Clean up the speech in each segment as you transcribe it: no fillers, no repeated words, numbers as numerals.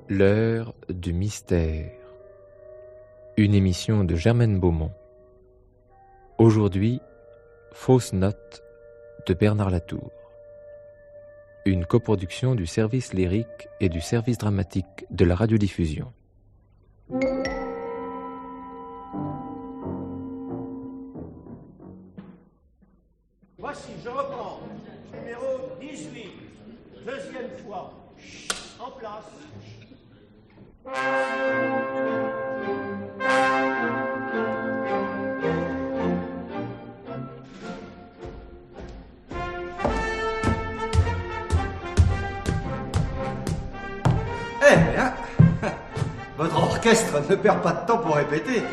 L'heure du mystère. Une émission de Germaine Beaumont. Aujourd'hui, Fausse note de Bernard Latour. Une coproduction du service lyrique et du service dramatique de la radiodiffusion. Voici, je reprends. Numéro 18. Deuxième fois. En place. Eh bien, votre orchestre ne perd pas de temps pour répéter.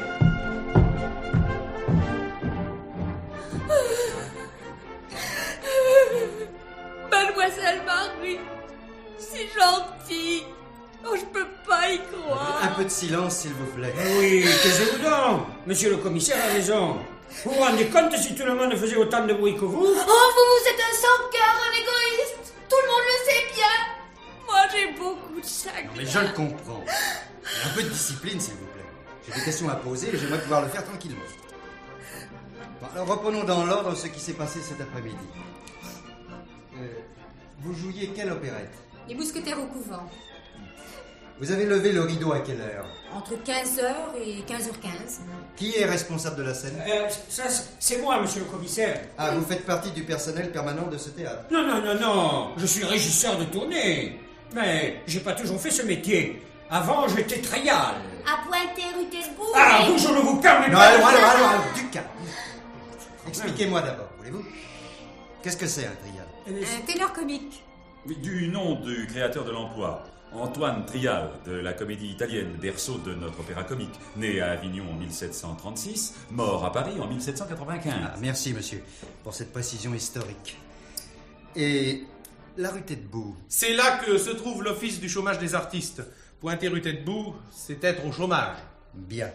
Mademoiselle Marie, si gentille. Oh, je peux pas y croire. Un peu de silence, s'il vous plaît. Oui, taisez-vous donc. Monsieur le commissaire a raison. Vous vous rendez compte si tout le monde faisait autant de bruit que vous? Oh, vous êtes un sans-cœur, un égoïste. Tout le monde le sait bien. Moi, j'ai beaucoup de chagrin. Mais je le comprends. Un peu de discipline, s'il vous plaît. J'ai des questions à poser et j'aimerais pouvoir le faire tranquillement. Bon, alors reprenons dans l'ordre ce qui s'est passé cet après-midi. Vous jouiez quelle opérette? Les mousquetaires au couvent. Vous avez levé le rideau à quelle heure? Entre 15h et 15h15. Qui est responsable de la scène? Ça, c'est moi, monsieur le commissaire. Ah, vous faites partie du personnel permanent de ce théâtre? Non. Je suis régisseur de tournée. Mais j'ai pas toujours fait ce métier. Avant, j'étais trial. À Pointe-Rue-Tesbourg. Ah, vous, je ne vous permets Non, pas. allons, du calme. Expliquez-moi d'abord, voulez-vous? Qu'est-ce que c'est un trial? Un ténor comique. Du nom du créateur de l'emploi, Antoine Trial, de la comédie italienne, berceau de notre opéra comique, né à Avignon en 1736, mort à Paris en 1795. Ah, merci, monsieur, pour cette précision historique. Et la rue Taitbout? C'est là que se trouve l'office du chômage des artistes. Pointer rue Taitbout, c'est être au chômage. Bien.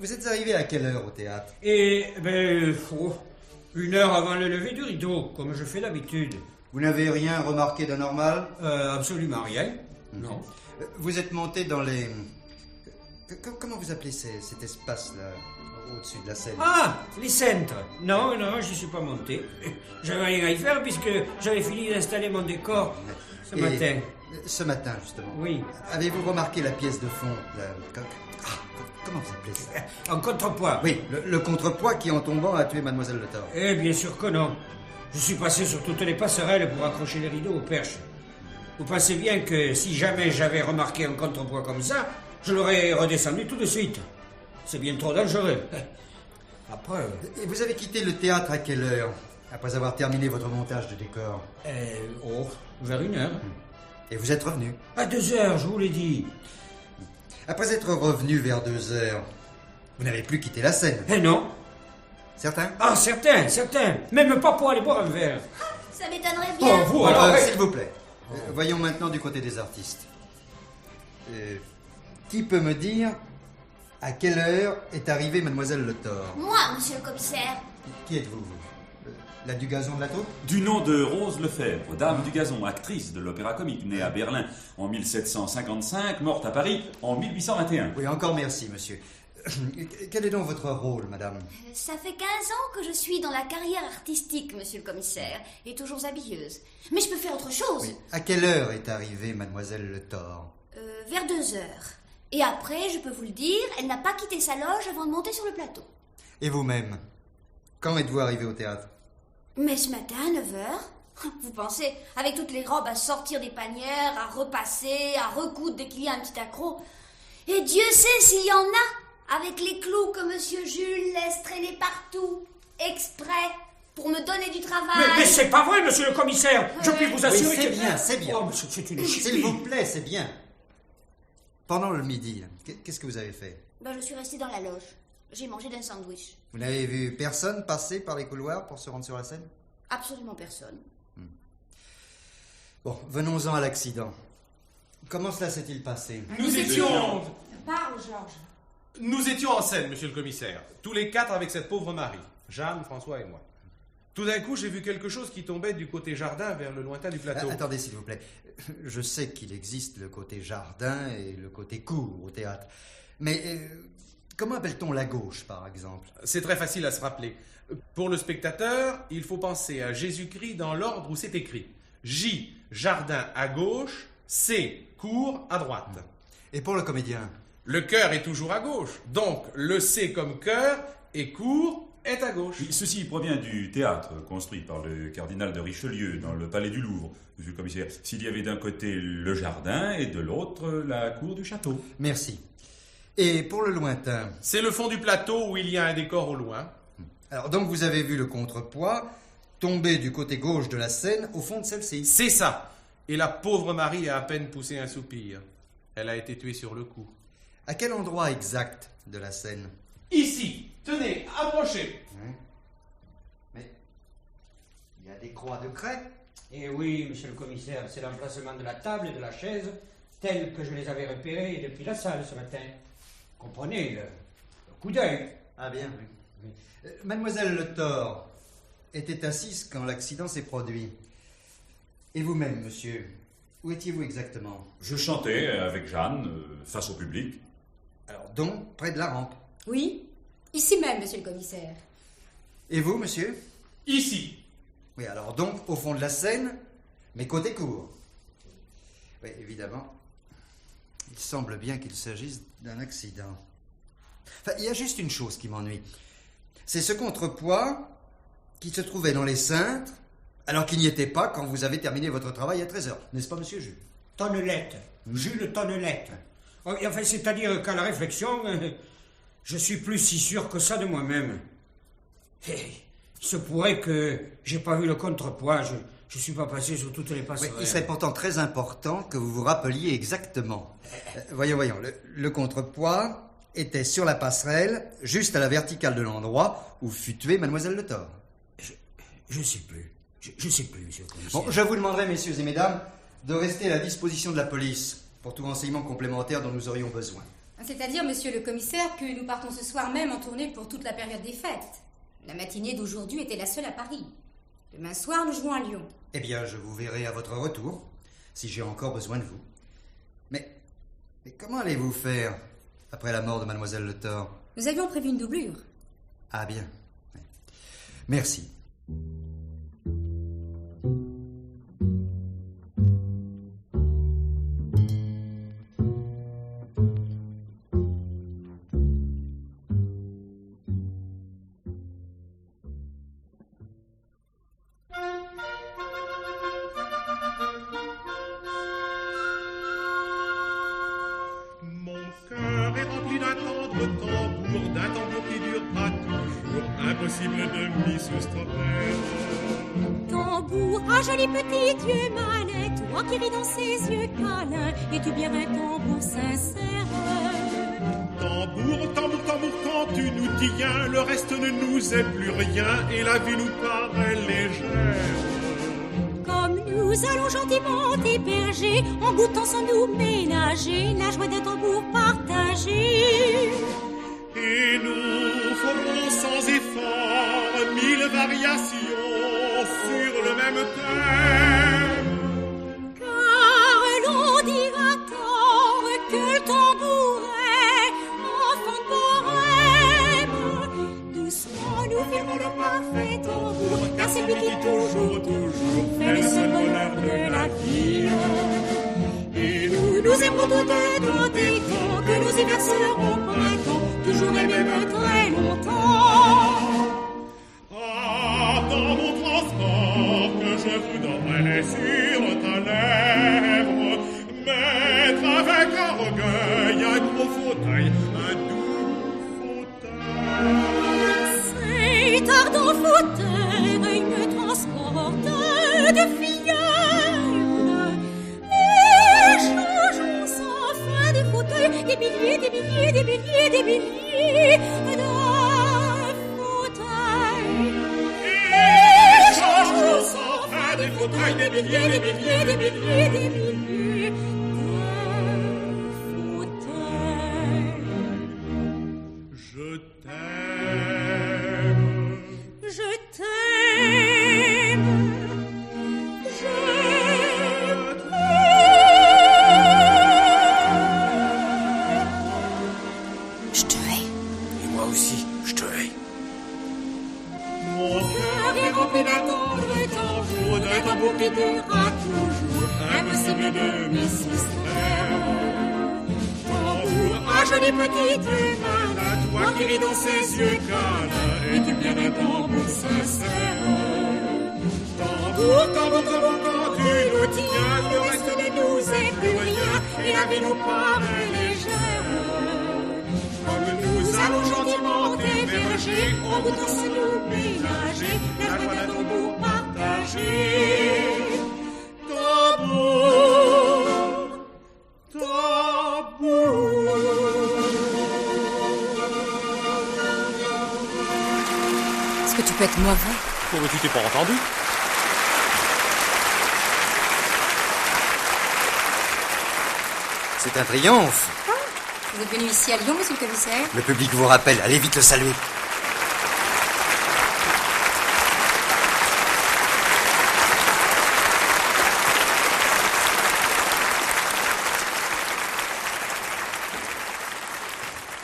Vous êtes arrivé à quelle heure au théâtre? Une heure avant le lever du rideau, comme je fais d'habitude. Vous n'avez rien remarqué d'anormal? Absolument rien. Non. Vous êtes monté dans les... Comment vous appelez cet espace-là, au-dessus de la scène? Ah, les cintres. Non, j'y suis pas monté. J'avais rien à y faire puisque j'avais fini d'installer mon décor ce matin. Ce matin, justement. Oui. Avez-vous remarqué la pièce de fond? Comment vous appelez ça? En contrepoids. Oui, le contrepoids qui, en tombant, a tué Mademoiselle Le Thor. Eh bien sûr que non. Je suis passé sur toutes les passerelles pour accrocher les rideaux aux perches. Vous pensez bien que si jamais j'avais remarqué un contrepoids comme ça, je l'aurais redescendu tout de suite. C'est bien trop dangereux. Après... Et vous avez quitté le théâtre à quelle heure? Après avoir terminé votre montage de décor? Vers 1h. Et vous êtes revenu? À 2h, je vous l'ai dit. Après être revenu vers 2h, vous n'avez plus quitté la scène? Non. Certain? Ah, certain. Même pas pour aller boire un verre. Ça m'étonnerait bien. Oh, vous, alors... S'il vous plaît. Voyons maintenant du côté des artistes. Qui peut me dire à quelle heure est arrivée Mademoiselle Le Thor? Moi, monsieur le commissaire. Qui êtes-vous, vous? La du gazon de la taupe? Du nom de Rose Lefebvre, dame du gazon, actrice de l'opéra comique, née à Berlin en 1755, morte à Paris en 1821. Oui, encore merci, monsieur. Quel est donc votre rôle, madame? Ça fait 15 ans que je suis dans la carrière artistique, monsieur le commissaire, et toujours habilleuse. Mais je peux faire autre chose. Oui. À quelle heure est arrivée Mademoiselle Le Thor? Vers 2h. Et après, je peux vous le dire, elle n'a pas quitté sa loge avant de monter sur le plateau. Et vous-même? Quand êtes-vous arrivé au théâtre? Mais ce matin, à 9h. Vous pensez, avec toutes les robes à sortir des panières, à repasser, à recoudre dès qu'il y a un petit accroc. Et Dieu sait s'il y en a, avec les clous que monsieur Jules laisse traîner partout, exprès, pour me donner du travail. Mais c'est pas vrai, monsieur le commissaire. Je puis vous assurer oui, que... c'est bien. Oh, c'est une chipie. S'il vous plaît, c'est bien. Pendant le midi, qu'est-ce que vous avez fait? Je suis restée dans la loge. J'ai mangé d'un sandwich. Vous n'avez vu personne passer par les couloirs pour se rendre sur la scène? Absolument personne. Bon, venons-en à l'accident. Comment cela s'est-il passé? Nous étions... Parle, Georges. Nous étions en scène, monsieur le commissaire. Tous les 4 avec cette pauvre Marie. Jeanne, François et moi. Tout d'un coup, j'ai vu quelque chose qui tombait du côté jardin vers le lointain du plateau. Attendez, s'il vous plaît. Je sais qu'il existe le côté jardin et le côté cour au théâtre. Mais comment appelle-t-on la gauche, par exemple? C'est très facile à se rappeler. Pour le spectateur, il faut penser à Jésus-Christ dans l'ordre où c'est écrit. J, jardin à gauche, C, cour à droite. Et pour le comédien? Le cœur est toujours à gauche. Donc, le C comme cœur et cour est à gauche. Ceci provient du théâtre construit par le cardinal de Richelieu dans le palais du Louvre, monsieur le commissaire. S'il y avait d'un côté le jardin et de l'autre la cour du château. Merci. Et pour le lointain? C'est le fond du plateau où il y a un décor au loin. Alors, donc vous avez vu le contrepoids tomber du côté gauche de la scène au fond de celle-ci? C'est ça. Et la pauvre Marie a à peine poussé un soupir. Elle a été tuée sur le coup. À quel endroit exact de la scène? Ici. Tenez, approchez. Mais il y a des croix de craie. Eh oui, monsieur le commissaire, c'est l'emplacement de la table et de la chaise, tels que je les avais repérés depuis la salle ce matin. Comprenez, le coup d'œil. Ah bien, oui. Mademoiselle Le Thor était assise quand l'accident s'est produit. Et vous-même, monsieur, où étiez-vous exactement? Je chantais avec Jeanne, face au public. Alors donc, près de la rampe. Oui, ici même, monsieur le commissaire. Et vous, monsieur? Ici. Oui, alors donc, au fond de la scène, mais côté court. Oui, évidemment. Il semble bien qu'il s'agisse d'un accident. Enfin, il y a juste une chose qui m'ennuie. C'est ce contrepoids qui se trouvait dans les cintres, alors qu'il n'y était pas quand vous avez terminé votre travail à 13h. N'est-ce pas, monsieur Jules? Tonnelette. Jules Tonnelette. Enfin, c'est-à-dire qu'à la réflexion, je suis plus si sûr que ça de moi-même. Il se pourrait que j'ai pas vu le contrepoids, je suis pas passé sur toutes les passerelles. Oui, il serait pourtant très important que vous vous rappeliez exactement. Voyons, le contrepoids était sur la passerelle, juste à la verticale de l'endroit où fut tuée Mademoiselle Le Thor. Je sais plus. Je sais plus, monsieur le commissaire. Bon, je vous demanderai, messieurs et mesdames, de rester à la disposition de la police pour tout renseignement complémentaire dont nous aurions besoin. C'est-à-dire, monsieur le commissaire, que nous partons ce soir même en tournée pour toute la période des fêtes. La matinée d'aujourd'hui était la seule à Paris. Demain soir, nous jouons à Lyon. Eh bien, je vous verrai à votre retour, si j'ai encore besoin de vous. Mais comment allez-vous faire après la mort de Mademoiselle Le Thor? Nous avions prévu une doublure. Ah bien. Oui. Merci. Tambour, ah joli petit Dieu malin, toi qui ris dans ses yeux câlins, es-tu bien un tambour sincère? Tambour, tambour, tambour, quand tu nous tiens, le reste ne nous est plus rien et la vie nous paraît légère. Comme nous allons gentiment héberger, en goûtant sans nous ménager, la joie d'un tambour partagé. Et nous ferons sans effort 1000 variations sur le même thème. Car l'on dira tort que le tambour est enfant de bohème. Doucement nous firons le parfait tambour, car c'est lui qui toujours fait le seul bonheur de la vie. Et nous aimerons tout des temps que nous y verserons printemps, toujours et même très longtemps. Ah, dans mon transport que je vous donnerai sur ta lèvre, mettre avec orgueil un gros fauteuil, un doux fauteuil. Cet ardent fauteuil me transporte de filleule. Échangeons sans fin de fauteuils, des milliers, des milliers, des milliers, des milliers de fauteuils. Échangeons sans fin de fauteuils, des milliers, des milliers, des milliers, des milliers de fauteuils. Je t'aime. Je t'aime. Je te hais. Et moi aussi, je te hais. Mon cœur est rempli d'un tendre tambour, d'un tambour qui durera toujours, impossible de m'y soustraire. Tambour, ah jolie petite main, toi qui ris dans ses yeux câlins, es-tu bien un tambour sincère? Tambour, tambour, tambour, quand tu nous tiens, le reste de nous est plus rien, et la vie nous paraît légère. Comme nous allons gentiment émerger, on vous tous nous ménager, la joie d'un tambour partagé. Tambour, tambour. Est-ce que tu peux être mauvais? Oh, mais tu t'es pas entendu? C'est un triomphe. Vous êtes venu ici à Lyon, monsieur le commissaire? Le public vous rappelle, allez vite le saluer.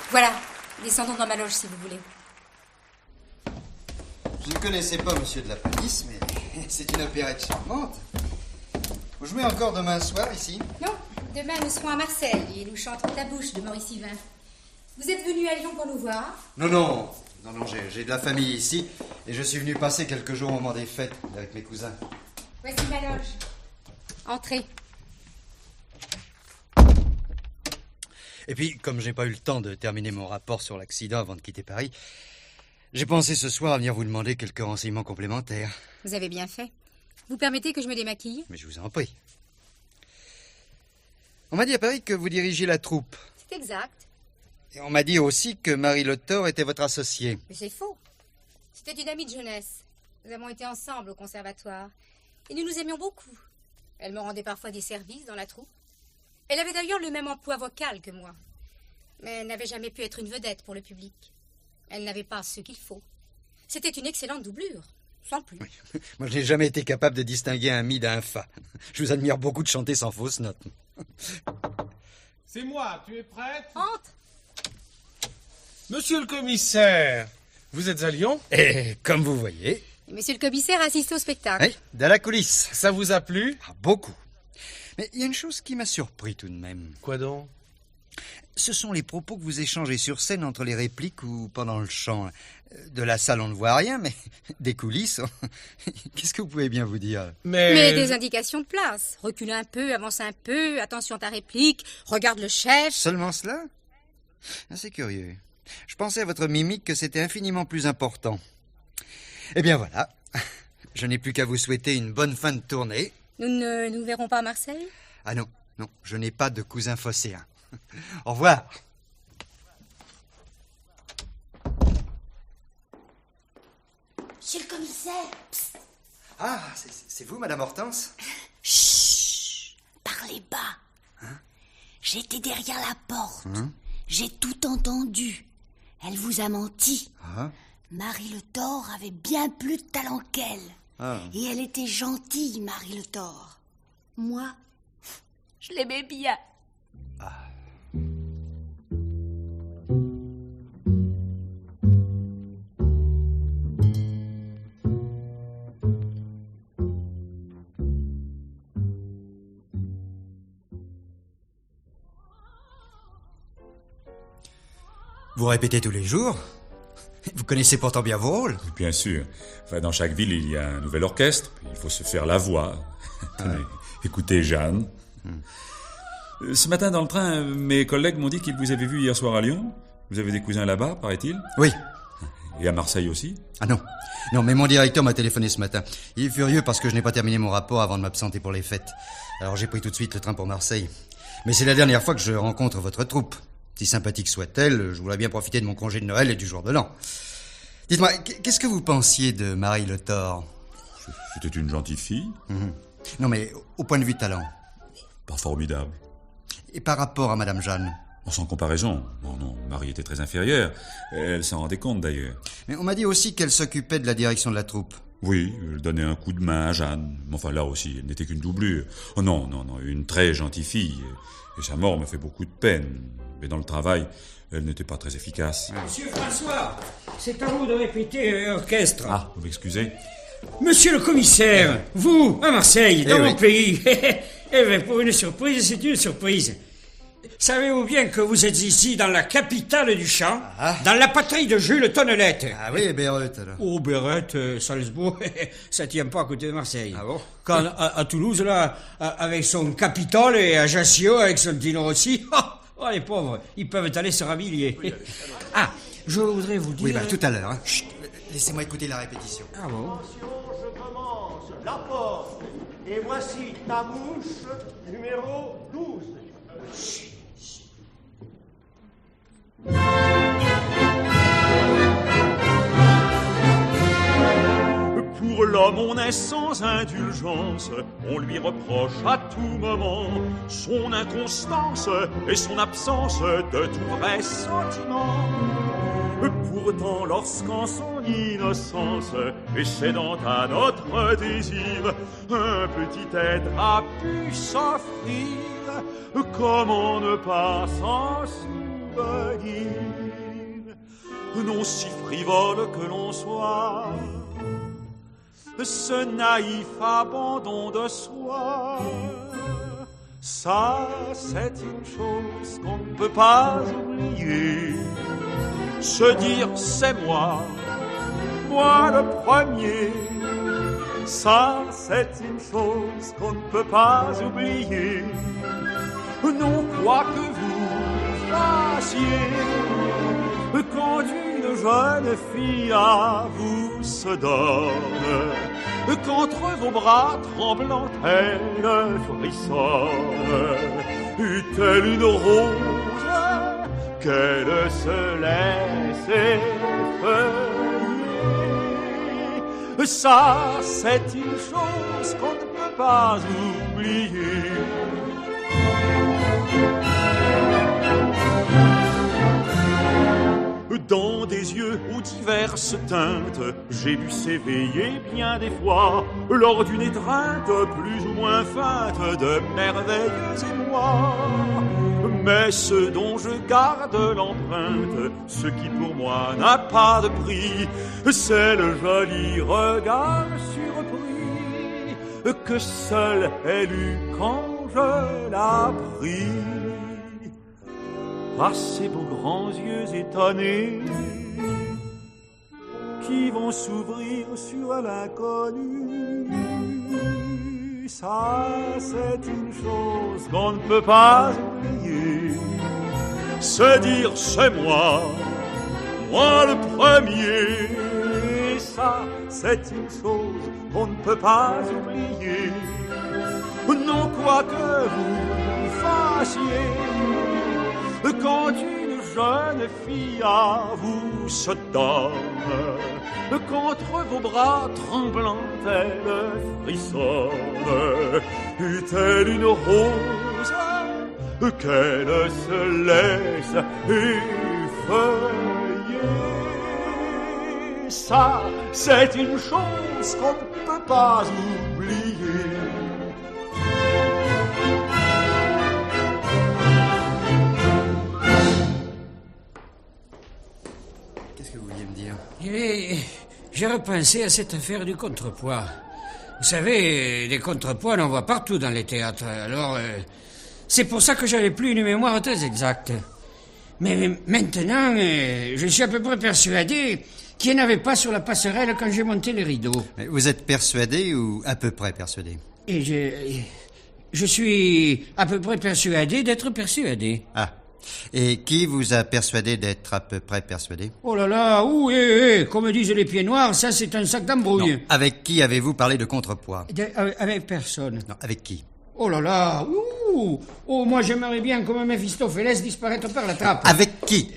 Voilà, descendons dans ma loge si vous voulez. Je ne connaissais pas monsieur de la police, mais c'est une opérette charmante. Vous jouez encore demain soir ici? Non, demain nous serons à Marseille et nous chanterons Ta bouche de Maurice Yvain. Vous êtes venu à Lyon pour nous voir? Non, j'ai de la famille ici et je suis venu passer quelques jours au moment des fêtes avec mes cousins. Voici ma loge. Entrez. Et puis, comme j'ai pas eu le temps de terminer mon rapport sur l'accident avant de quitter Paris, j'ai pensé ce soir à venir vous demander quelques renseignements complémentaires. Vous avez bien fait. Vous permettez que je me démaquille? Mais je vous en prie. On m'a dit à Paris que vous dirigiez la troupe. C'est exact. Et on m'a dit aussi que Marie Le Thor était votre associée. Mais c'est faux. C'était une amie de jeunesse. Nous avons été ensemble au conservatoire. Et nous nous aimions beaucoup. Elle me rendait parfois des services dans la troupe. Elle avait d'ailleurs le même emploi vocal que moi. Mais elle n'avait jamais pu être une vedette pour le public. Elle n'avait pas ce qu'il faut. C'était une excellente doublure, sans plus. Oui. Moi, je n'ai jamais été capable de distinguer un mi d'un fa. Je vous admire beaucoup de chanter sans fausse note. C'est moi, tu es prête? Entre. Monsieur le commissaire, vous êtes à Lyon? Et comme vous voyez... Et monsieur le commissaire assiste au spectacle. Oui, dans la coulisse. Ça vous a plu? Beaucoup. Mais il y a une chose qui m'a surpris tout de même. Quoi donc? Ce sont les propos que vous échangez sur scène entre les répliques ou pendant le chant. De la salle, on ne voit rien, mais des coulisses, qu'est-ce que vous pouvez bien vous dire? Mais des indications de place. Recule un peu, avance un peu, attention à ta réplique, regarde le chef. Seulement cela? C'est curieux. Je pensais à votre mimique que c'était infiniment plus important. Eh bien voilà, je n'ai plus qu'à vous souhaiter une bonne fin de tournée. Nous ne nous verrons pas à Marseille? Ah non, je n'ai pas de cousin phocéen. Au revoir. Monsieur le commissaire. Psst. Ah, c'est vous, Madame Hortense? Chut, parlez bas. Hein? J'étais derrière la porte. J'ai tout entendu. Elle vous a menti. Ah. Marie Le Thor avait bien plus de talent qu'elle. Ah. Et elle était gentille, Marie Le Thor. Moi, je l'aimais bien. Ah. Vous répétez tous les jours? Vous connaissez pourtant bien vos rôles. Bien sûr. Enfin, dans chaque ville, il y a un nouvel orchestre. Il faut se faire la voix. Tenez, écoutez Jeanne. Ce matin, dans le train, mes collègues m'ont dit qu'ils vous avaient vu hier soir à Lyon. Vous avez des cousins là-bas, paraît-il? Oui. Et à Marseille aussi? Ah non. Non, mais mon directeur m'a téléphoné ce matin. Il est furieux parce que je n'ai pas terminé mon rapport avant de m'absenter pour les fêtes. Alors j'ai pris tout de suite le train pour Marseille. Mais c'est la dernière fois que je rencontre votre troupe. Si sympathique soit-elle, je voudrais bien profiter de mon congé de Noël et du jour de l'an. Dites-moi, qu'est-ce que vous pensiez de Marie Le Thor? C'était une gentille fille. Non, mais au point de vue talent. Pas formidable. Et par rapport à Madame Jeanne? Sans comparaison. Non, Marie était très inférieure. Elle s'en rendait compte d'ailleurs. Mais on m'a dit aussi qu'elle s'occupait de la direction de la troupe. Oui, elle donnait un coup de main à Jeanne. Mais enfin, là aussi, elle n'était qu'une doublure. Oh non, une très gentille fille. Et sa mort me fait beaucoup de peine. Mais dans le travail, elle n'était pas très efficace. Monsieur François, c'est à vous de répéter l'orchestre. Ah, vous m'excusez? Monsieur le commissaire, vous, à Marseille, dans oui. mon pays. Eh bien, pour une surprise, c'est une surprise. Savez-vous bien que vous êtes ici dans la capitale du chant, dans la patrie de Jules Tonnelette? Ah oui, Béreuth, alors. Oh, Béreuth, Salzbourg, ça tient pas à côté de Marseille. Ah bon? Quand à Toulouse, là, avec son Capitole, et à Ajaccio, avec son Tino Rossi, oh, les pauvres, ils peuvent aller se rhabiller. Ah, je voudrais vous dire... Oui, tout à l'heure. Hein. Chut, laissez-moi écouter la répétition. Ah bon? Attention, je commence la porte. Et voici ta mouche numéro 12. Pour l'homme, on est sans indulgence, on lui reproche à tout moment son inconstance et son absence de tout vrai sentiment. Pourtant, lorsqu'en son innocence et cédant à notre désir, un petit être a pu s'offrir, comment ne pas s'en souvenir? Non si frivole que l'on soit, ce naïf abandon de soi, ça c'est une chose qu'on ne peut pas oublier. Se dire c'est moi le premier, ça c'est une chose qu'on ne peut pas oublier. Non, quoi que vous fassiez, quand une jeune fille à vous se donne, qu'entre vos bras tremblants elle frissonne, eut-elle une rose qu'elle se laisse effeuiller? Ça, c'est une chose qu'on ne peut pas oublier. Dans des yeux aux diverses teintes, j'ai dû s'éveiller bien des fois lors d'une étreinte plus ou moins feinte de merveilleux émois. Mais ce dont je garde l'empreinte, ce qui pour moi n'a pas de prix, c'est le joli regard surpris que seule elle eut quand je la pris. À ces beaux grands yeux étonnés qui vont s'ouvrir sur l'inconnu, ça c'est une chose qu'on ne peut pas oublier. Se dire c'est moi le premier, ça c'est une chose qu'on ne peut pas oublier. Non, quoi que vous fassiez, quand une jeune fille à vous se donne, qu'entre vos bras tremblants elle frissonne, eut-elle une rose qu'elle se laisse effeuiller? Ça, c'est une chose qu'on ne peut pas oublier. Qu'est-ce que vous vouliez me dire? J'ai repensé à cette affaire du contrepoids. Vous savez, des contrepoids, on en voit partout dans les théâtres. Alors, c'est pour ça que j'avais plus une mémoire très exacte. Mais maintenant, je suis à peu près persuadé qu'il n'y en avait pas sur la passerelle quand j'ai monté les rideaux. Mais vous êtes persuadé ou à peu près persuadé? Et je suis à peu près persuadé d'être persuadé. Ah. Et qui vous a persuadé d'être à peu près persuadé? Oh là là, comme disent les pieds noirs, ça c'est un sac d'embrouille. Non. Avec qui avez-vous parlé de contrepoids? Avec personne. Non, avec qui? Oh là là, tout. Oh, moi j'aimerais bien comme un Méphistophélès disparaître par la trappe. Avec qui?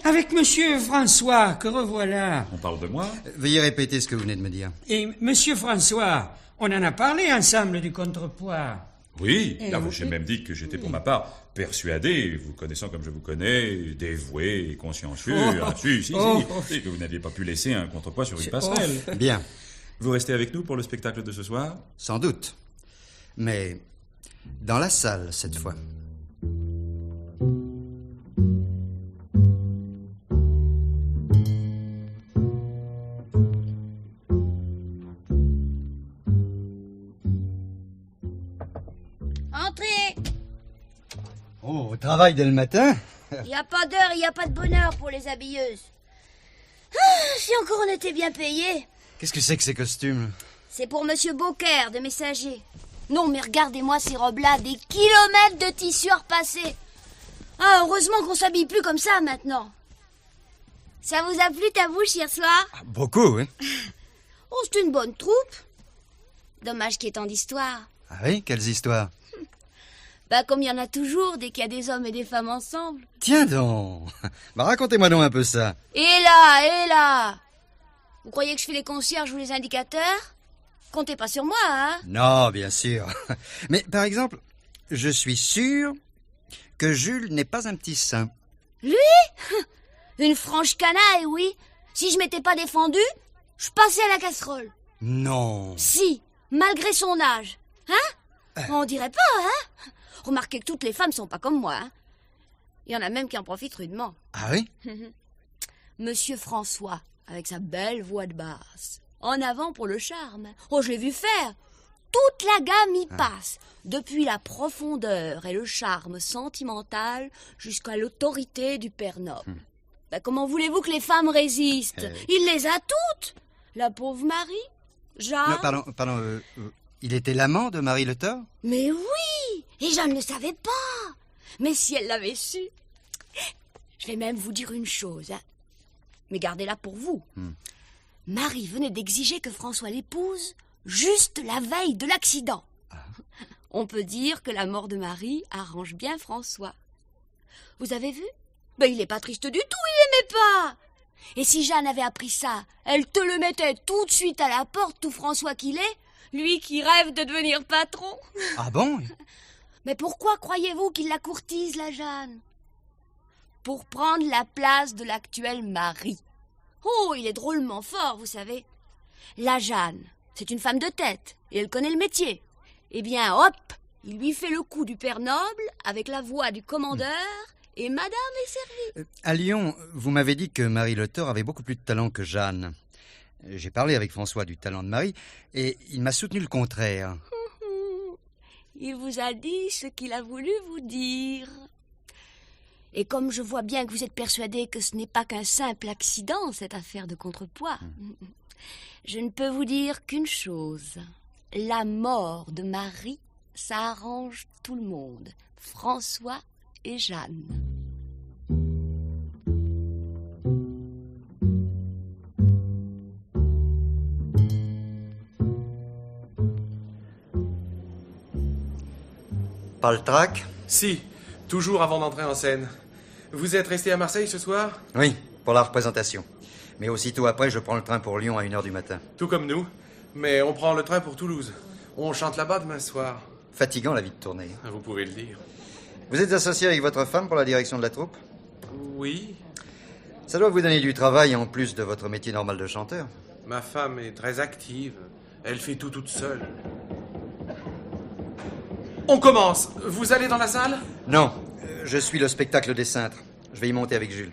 Avec monsieur François, que revoilà. On parle de moi? Veuillez répéter ce que vous venez de me dire. Et monsieur François, on en a parlé ensemble du contrepoids. Oui, j'ai même dit que j'étais pour ma part persuadé, vous connaissant comme je vous connais, dévoué et consciencieux. Si, que vous n'aviez pas pu laisser un contrepoids sur une passerelle. Bien. Vous restez avec nous pour le spectacle de ce soir? Sans doute. Mais dans la salle, cette fois. Entrez. Oh, au travail dès le matin? Il n'y a pas d'heure, il n'y a pas de bonheur pour les habilleuses. Si encore on était bien payés. Qu'est-ce que c'est que ces costumes? C'est pour Monsieur Beaucaire, de Messager. Non, mais regardez-moi ces robes-là, des kilomètres de tissu à repasser. Ah, heureusement qu'on s'habille plus comme ça maintenant. Ça vous a plu ta bouche hier soir? Beaucoup, oui. Oh, c'est une bonne troupe. Dommage qu'il y ait tant d'histoires. Ah oui? Quelles histoires? Bah, comme il y en a toujours dès qu'il y a des hommes et des femmes ensemble. Tiens donc. Bah, racontez-moi donc un peu ça. Et là. Vous croyez que je fais les concierges ou les indicateurs? Comptez pas sur moi, hein? Non, bien sûr. Mais, par exemple, je suis sûr que Jules n'est pas un petit saint. Lui? Une franche canaille, oui. Si je m'étais pas défendu, je passais à la casserole. Non. Si, malgré son âge. Hein? On dirait pas, hein? Remarquez que toutes les femmes sont pas comme moi, hein? Il y en a même qui en profitent rudement. Ah oui? Monsieur François, avec sa belle voix de basse. En avant pour le charme. Oh, je l'ai vu faire. Toute la gamme y passe. Depuis la profondeur et le charme sentimental jusqu'à l'autorité du père noble. Ben, comment voulez-vous que les femmes résistent? Il les a toutes. La pauvre Marie, Jeanne... Non, pardon, il était l'amant de Marie Le Thor? Mais oui! Et Jeanne ne le savait pas. Mais si elle l'avait su... Je vais même vous dire une chose, hein. Mais gardez-la pour vous. Marie venait d'exiger que François l'épouse juste la veille de l'accident. On peut dire que la mort de Marie arrange bien François. Vous avez vu? Ben, il n'est pas triste du tout, il l'aimait pas. Et si Jeanne avait appris ça, elle te le mettait tout de suite à la porte, tout François qu'il est, lui qui rêve de devenir patron. Ah bon? Mais pourquoi croyez-vous qu'il la courtise, la Jeanne? Pour prendre la place de l'actuelle Marie. Oh, il est drôlement fort, vous savez. La Jeanne, c'est une femme de tête, et elle connaît le métier. Eh bien, hop, il lui fait le coup du père noble, avec la voix du commandeur, et madame est servie. À Lyon, vous m'avez dit que Marie Le Thor avait beaucoup plus de talent que Jeanne. J'ai parlé avec François du talent de Marie, et il m'a soutenu le contraire. Il vous a dit ce qu'il a voulu vous dire. Et comme je vois bien que vous êtes persuadé que ce n'est pas qu'un simple accident, cette affaire de contrepoids, je ne peux vous dire qu'une chose. La mort de Marie, ça arrange tout le monde. François et Jeanne. Pas le trac? Si, toujours avant d'entrer en scène. Vous êtes resté à Marseille ce soir? Oui, pour la représentation. Mais aussitôt après, je prends le train pour Lyon à 1h du matin. Tout comme nous. Mais on prend le train pour Toulouse. On chante là-bas demain soir. Fatigant la vie de tournée. Vous pouvez le dire. Vous êtes associé avec votre femme pour la direction de la troupe? Oui. Ça doit vous donner du travail en plus de votre métier normal de chanteur. Ma femme est très active. Elle fait tout toute seule. On commence. Vous allez dans la salle? Non, je suis le spectacle des cintres. Je vais y monter avec Jules.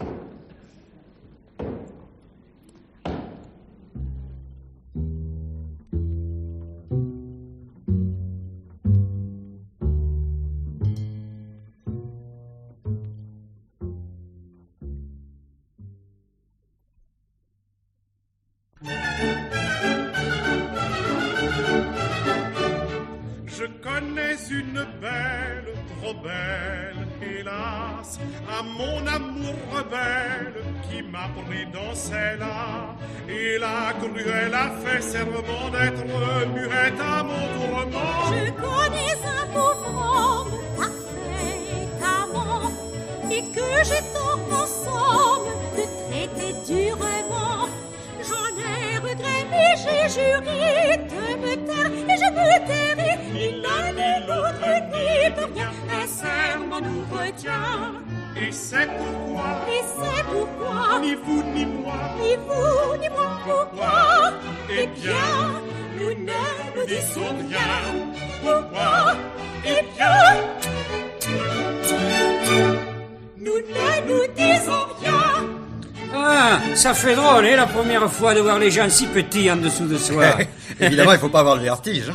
Je connais une belle, trop belle, hélas, à mon amour rebelle qui m'a pris dans celle-là. Et la cruelle a fait serment d'être muette à mon tourment. Je connais un pauvre s'agitant ensemble de traiter durement. J'en ai regret, mais j'ai juré de me taire, et je me tairai. Ni l'un ni l'autre n'y peut rien, un serment nous retient. Et c'est pourquoi, ni vous ni moi, pourquoi, eh bien, nous ne nous disons rien. Pourquoi, eh bien, nous ne nous disons rien. Ah, ça fait drôle, hein, la première fois de voir les gens si petits en dessous de soi. Évidemment, il faut pas avoir le vertige.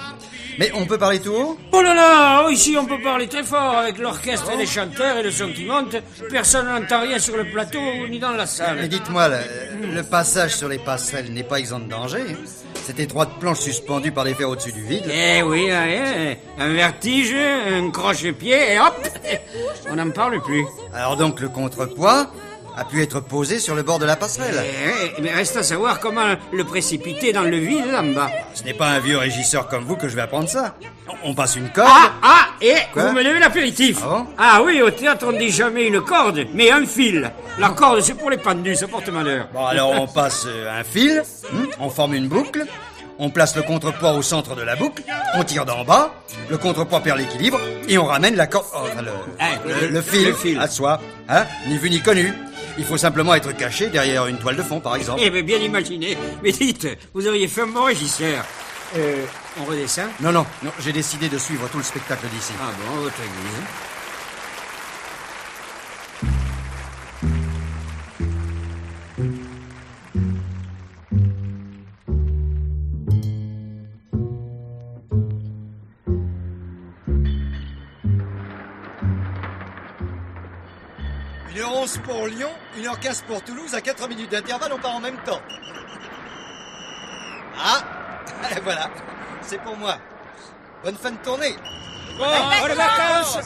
Mais on peut parler tout haut? Oh là là, ici on peut parler très fort avec l'orchestre et les chanteurs et le son qui monte. Personne n'entend rien sur le plateau ni dans la salle. Mais dites-moi, le passage sur les passerelles n'est pas exempt de danger. Cette étroite planche suspendue par des fers au-dessus du vide. Eh oui, un vertige, un croche-pied et hop, on n'en parle plus. Alors donc le contrepoids a pu être posé sur le bord de la passerelle. Mais reste à savoir comment le précipiter dans le vide là en bas. Ce n'est pas un vieux régisseur comme vous que je vais apprendre ça. On passe une corde. Quoi? Vous me levez l'apéritif. Ah bon? Ah oui, au théâtre on dit jamais une corde, mais un fil. La corde c'est pour les pendus, ça porte malheur. Bon alors on passe un fil, on forme une boucle, on place le contrepoids au centre de la boucle, on tire d'en bas, le contrepoids perd l'équilibre et on ramène la corde, le fil à soi, hein, ni vu ni connu. Il faut simplement être caché derrière une toile de fond, par exemple. Eh bien, bien imaginé. Mais dites, vous auriez fait un bon régisseur. On redescend? Non, j'ai décidé de suivre tout le spectacle d'ici. Ah bon, votre église. Une heure 11 pour Lyon, 1h15 pour Toulouse, à 4 minutes d'intervalle, on part en même temps. Ah, voilà, c'est pour moi. Bonne fin de tournée. Bon, bonnes vacances.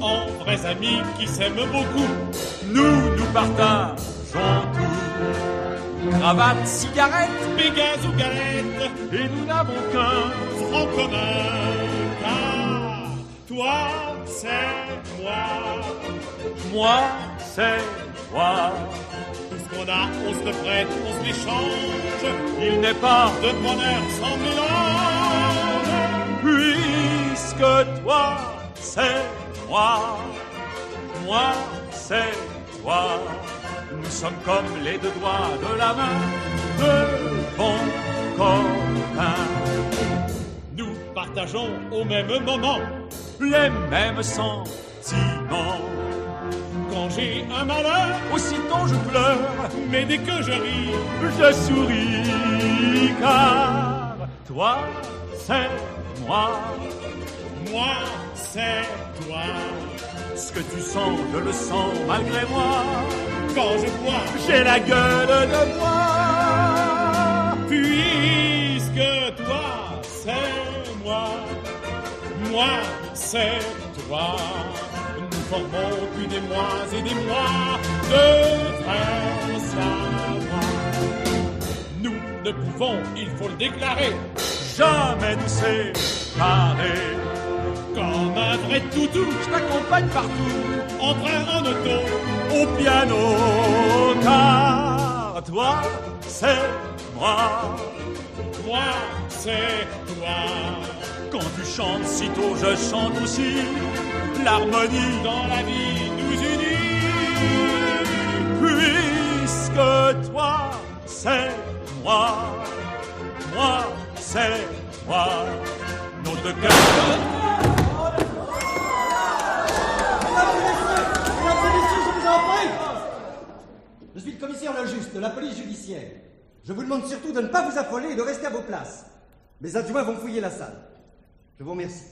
En vrais amis qui s'aiment beaucoup, nous partageons tout. Cravate, cigarette, Pégase ou galette, et nous n'avons qu'un franc commun. Car toi, c'est moi, c'est toi. Tout ce qu'on a, on se le prête, on se l'échange. Il n'est pas de bonheur sans mélange. Puisque toi, c'est moi, c'est toi. Nous sommes comme les deux doigts de la main, de bons copains. Nous partageons au même moment les mêmes sentiments. Quand j'ai un malheur, aussitôt je pleure, mais dès que je ris, je souris. Car toi, c'est moi, c'est toi. Ce que tu sens, je le sens malgré moi. Quand je bois, j'ai la gueule de bois. Puisque toi, c'est moi, c'est toi. Nous formons plus des mois et des mois de frères savoirs. Nous ne pouvons, il faut le déclarer, jamais nous séparer. Comme un vrai toutou, je t'accompagne partout, en train, en auto, au piano. Car toi, c'est moi, c'est toi. Quand tu chantes sitôt, je chante aussi. L'harmonie dans la vie nous unit. Puisque toi, c'est moi, c'est moi. Nos deux cœurs. Je suis le commissaire Lejuste de la police judiciaire. Je vous demande surtout de ne pas vous affoler et de rester à vos places. Mes adjoints vont fouiller la salle. Je vous remercie.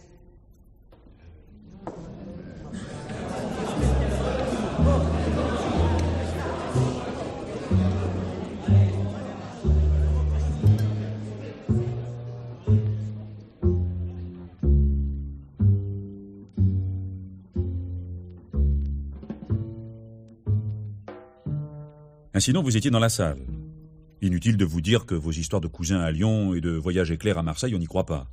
Sinon, vous étiez dans la salle. Inutile de vous dire que vos histoires de cousins à Lyon et de voyages éclairs à Marseille, on n'y croit pas.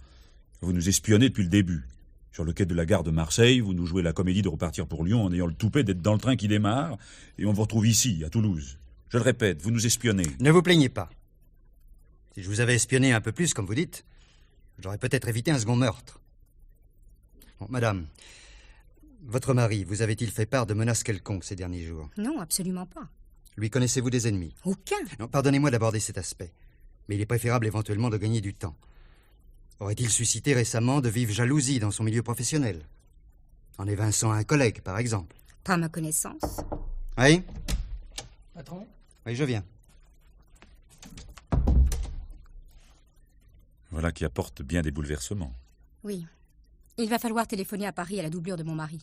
Vous nous espionnez depuis le début. Sur le quai de la gare de Marseille, vous nous jouez la comédie de repartir pour Lyon en ayant le toupet d'être dans le train qui démarre, et on vous retrouve ici, à Toulouse. Je le répète, vous nous espionnez. Ne vous plaignez pas. Si je vous avais espionné un peu plus, comme vous dites, j'aurais peut-être évité un second meurtre. Bon, madame, votre mari vous avait-il fait part de menaces quelconques ces derniers jours? Non, absolument pas. Lui connaissez-vous des ennemis? Aucun. Non, pardonnez-moi d'aborder cet aspect, mais il est préférable éventuellement de gagner du temps. Aurait-il suscité récemment de vives jalousies dans son milieu professionnel? En évinçant un collègue, par exemple? Pas à ma connaissance. Oui? Patron? Oui, je viens. Voilà qui apporte bien des bouleversements. Oui. Il va falloir téléphoner à Paris à la doublure de mon mari.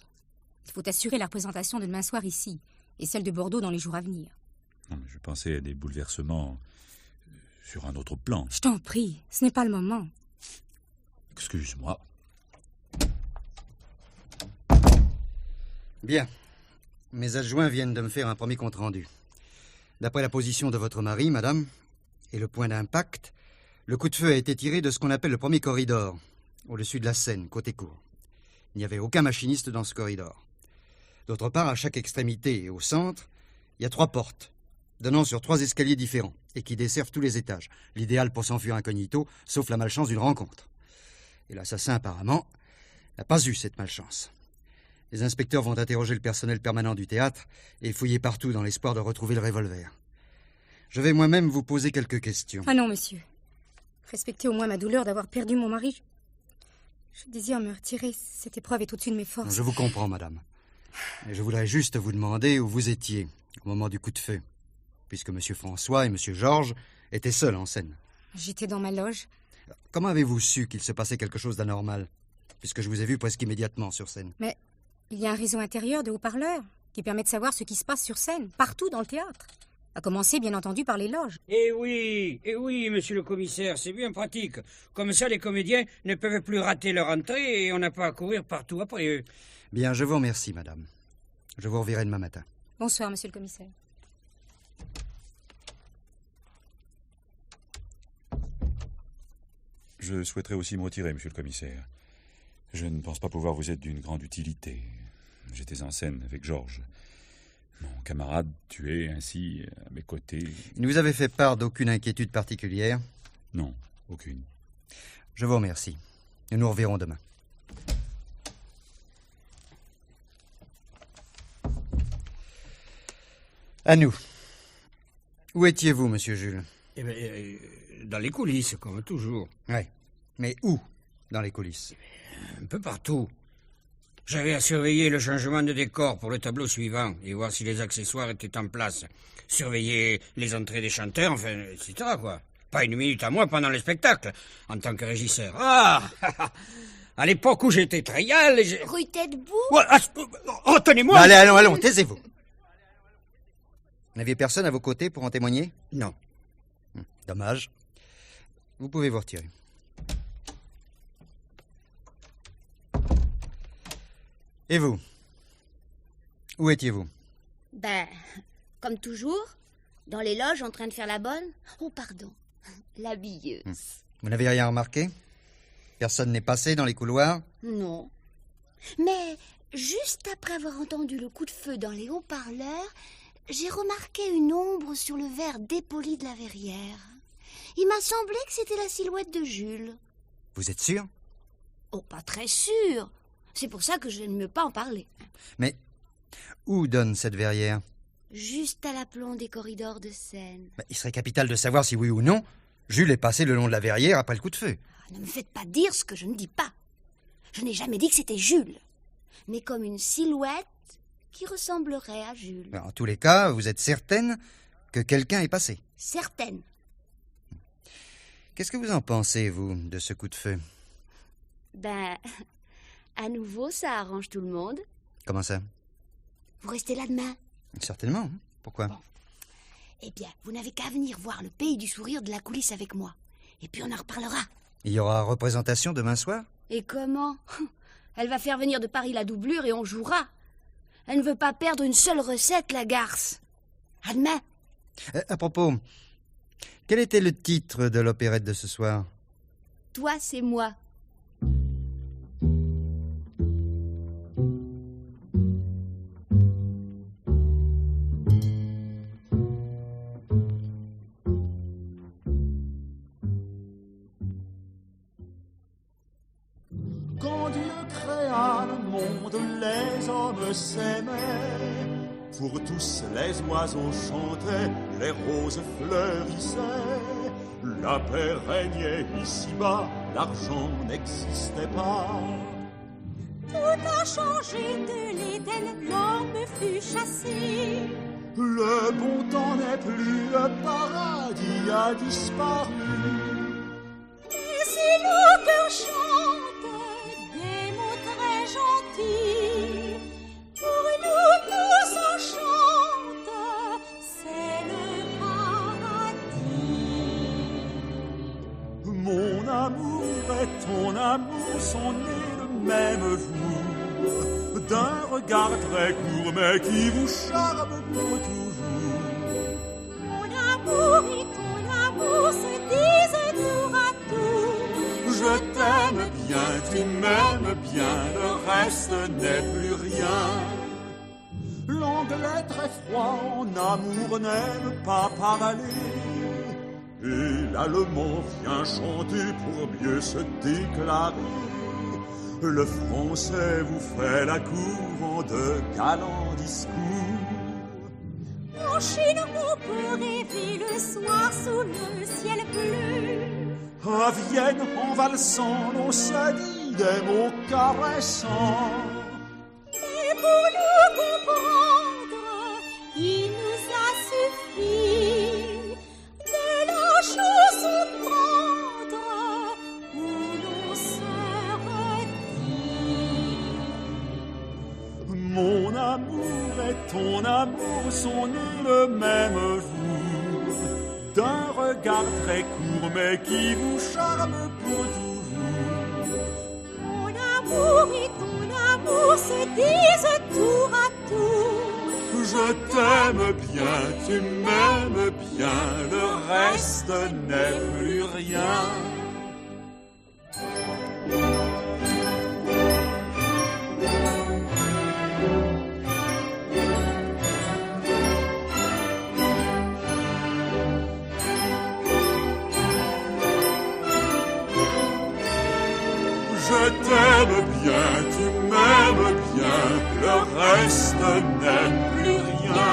Il faut assurer la représentation de demain soir ici, et celle de Bordeaux dans les jours à venir. Non, mais je pensais à des bouleversements sur un autre plan. Je t'en prie, ce n'est pas le moment. Excuse-moi. Bien. Mes adjoints viennent de me faire un premier compte-rendu. D'après la position de votre mari, madame, et le point d'impact, le coup de feu a été tiré de ce qu'on appelle le premier corridor, au-dessus de la Seine, côté cour. Il n'y avait aucun machiniste dans ce corridor. D'autre part, à chaque extrémité et au centre, il y a 3 portes, donnant sur 3 escaliers différents, et qui desservent tous les étages. L'idéal pour s'enfuir incognito, sauf la malchance d'une rencontre. Et l'assassin, apparemment, n'a pas eu cette malchance. Les inspecteurs vont interroger le personnel permanent du théâtre et fouiller partout dans l'espoir de retrouver le revolver. Je vais moi-même vous poser quelques questions. Ah non, monsieur. Respectez au moins ma douleur d'avoir perdu mon mari. Je désire me retirer. Cette épreuve est au-dessus de mes forces. Je vous comprends, madame. Mais je voudrais juste vous demander où vous étiez au moment du coup de feu, puisque M. François et M. Georges étaient seuls en scène. J'étais dans ma loge. Comment avez-vous su qu'il se passait quelque chose d'anormal, puisque je vous ai vu presque immédiatement sur scène? Mais il y a un réseau intérieur de haut-parleurs qui permet de savoir ce qui se passe sur scène, partout dans le théâtre. À commencer, bien entendu, par les loges. Eh oui, monsieur le commissaire, c'est bien pratique. Comme ça, les comédiens ne peuvent plus rater leur entrée et on n'a pas à courir partout après eux. Bien, je vous remercie, madame. Je vous reverrai demain matin. Bonsoir, monsieur le commissaire. Je souhaiterais aussi me retirer, monsieur le commissaire. Je ne pense pas pouvoir vous être d'une grande utilité. J'étais en scène avec Georges. Mon camarade tué ainsi à mes côtés. Il ne vous avait fait part d'aucune inquiétude particulière? Non, aucune. Je vous remercie. Nous nous reverrons demain. À nous. Où étiez-vous, monsieur Jules? Eh bien, dans les coulisses, comme toujours. Oui. Mais où, dans les coulisses? Un peu partout. J'avais à surveiller le changement de décor pour le tableau suivant et voir si les accessoires étaient en place. Surveiller les entrées des chanteurs, enfin, etc., quoi. Pas une minute à moi pendant le spectacle, en tant que régisseur. Ah! À l'époque où j'étais Trayal... Rue Tête-Bout? Retenez-moi! Allez, allons, taisez-vous. Vous n'aviez personne à vos côtés pour en témoigner? Non. Dommage. Vous pouvez vous retirer. Et vous? Où étiez-vous? Ben, comme toujours, dans les loges en train de faire la bonne. Oh, pardon, l'habilleuse. Vous n'avez rien remarqué? Personne n'est passé dans les couloirs? Non. Mais, juste après avoir entendu le coup de feu dans les haut-parleurs, j'ai remarqué une ombre sur le verre dépoli de la verrière. Il m'a semblé que c'était la silhouette de Jules. Vous êtes sûr? Oh, pas très sûr. C'est pour ça que je ne veux pas en parler. Mais où donne cette verrière? Juste à l'aplomb des corridors de Seine. Il serait capital de savoir si oui ou non Jules est passé le long de la verrière après le coup de feu. Ne me faites pas dire ce que je ne dis pas. Je n'ai jamais dit que c'était Jules, mais comme une silhouette qui ressemblerait à Jules. En tous les cas, vous êtes certaine que quelqu'un est passé? Certaine. Qu'est-ce que vous en pensez, vous, de ce coup de feu? Ben, à nouveau, ça arrange tout le monde. Comment ça? Vous restez là demain? Certainement. Pourquoi? Bon. Eh bien, vous n'avez qu'à venir voir le pays du sourire de la coulisse avec moi. Et puis on en reparlera. Il y aura représentation demain soir? Et comment? Elle va faire venir de Paris la doublure et on jouera. Elle ne veut pas perdre une seule recette, la garce. À demain. À propos, quel était le titre de l'opérette de ce soir? Toi, c'est moi. Quand Dieu créa le monde, les hommes s'aimaient. Pour tous les oiseaux chantaient, les roses fleurissaient. La paix régnait ici-bas, l'argent n'existait pas. Tout a changé de l'Éden, l'homme fut chassé. Le bon temps n'est plus, le paradis a disparu. Et si le cœur chante des mots très gentils, pour nous tous on chante, c'est le paradis. Mon amour et ton amour sont nés le même jour, d'un regard très court mais qui vous charme pour toujours. Mon amour et ton amour se disent tour à tour. Je t'aime bien, tu m'aimes bien, le reste n'est plus rien. L'anglais très froid en amour n'aime pas parler, et l'allemand vient chanter pour mieux se déclarer. Le français vous fait la cour en de galants discours. En Chine, on peut rêver le soir sous le ciel bleu. À Vienne, en valsant, on se dit des mots caressants. Mais pour nous comprendre, il nous a suffi de la chanson tendre où l'on se redit. Mon amour et ton amour sont nés le même jour, d'un regard très court mais qui vous charme pour toujours. Mon amour et ton amour se disent tour à tour. Je t'aime bien, tu m'aimes bien, le reste n'est plus rien. Je t'aime bien, tu m'aimes bien, le reste n'est plus rien.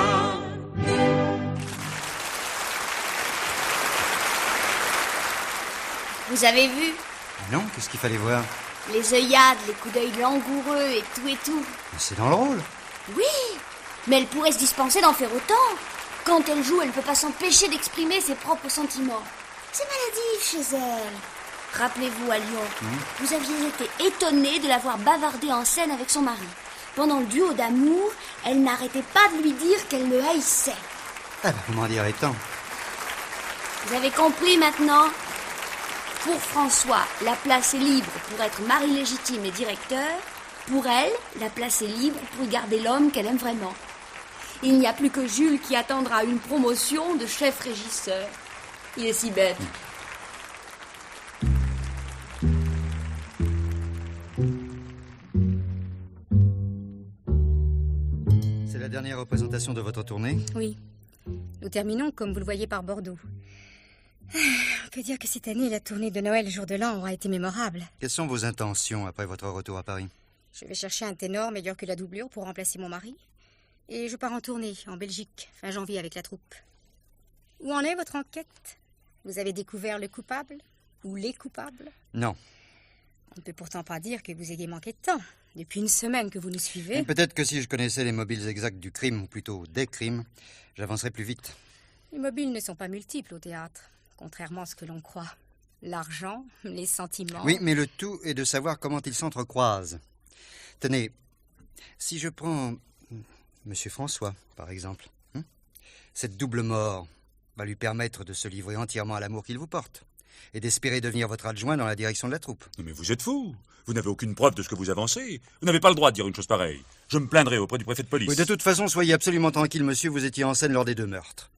Vous avez vu? Non, qu'est-ce qu'il fallait voir? Les œillades, les coups d'œil langoureux et tout. C'est dans le rôle. Oui, mais elle pourrait se dispenser d'en faire autant. Quand elle joue, elle ne peut pas s'empêcher d'exprimer ses propres sentiments. C'est maladif chez elle. Rappelez-vous, à Lyon, vous aviez été étonné de la voir bavarder en scène avec son mari. Pendant le duo d'amour, elle n'arrêtait pas de lui dire qu'elle le haïssait. Ah ben, vous m'en direz tant. Vous avez compris maintenant? Pour François, la place est libre pour être mari légitime et directeur. Pour elle, la place est libre pour garder l'homme qu'elle aime vraiment. Il n'y a plus que Jules qui attendra une promotion de chef régisseur. Il est si bête. C'est la dernière représentation de votre tournée? Oui. Nous terminons, comme vous le voyez, par Bordeaux. On peut dire que cette année, la tournée de Noël jour de l'an aura été mémorable. Quelles sont vos intentions après votre retour à Paris? Je vais chercher un ténor meilleur que la doublure pour remplacer mon mari. Et je pars en tournée, en Belgique, fin janvier avec la troupe. Où en est votre enquête? Vous avez découvert le coupable? Ou les coupables? Non. On ne peut pourtant pas dire que vous ayez manqué de temps. Depuis une semaine que vous nous suivez. Peut-être que si je connaissais les mobiles exacts du crime, ou plutôt des crimes, j'avancerais plus vite. Les mobiles ne sont pas multiples au théâtre, contrairement à ce que l'on croit. L'argent, les sentiments... Oui, mais le tout est de savoir comment ils s'entrecroisent. Tenez, si je prends Monsieur François, par exemple, cette double mort va lui permettre de se livrer entièrement à l'amour qu'il vous porte et d'espérer devenir votre adjoint dans la direction de la troupe. Non mais vous êtes fou. Vous n'avez aucune preuve de ce que vous avancez. Vous n'avez pas le droit de dire une chose pareille. Je me plaindrai auprès du préfet de police. Oui, de toute façon, soyez absolument tranquille, monsieur, vous étiez en scène lors des 2 meurtres.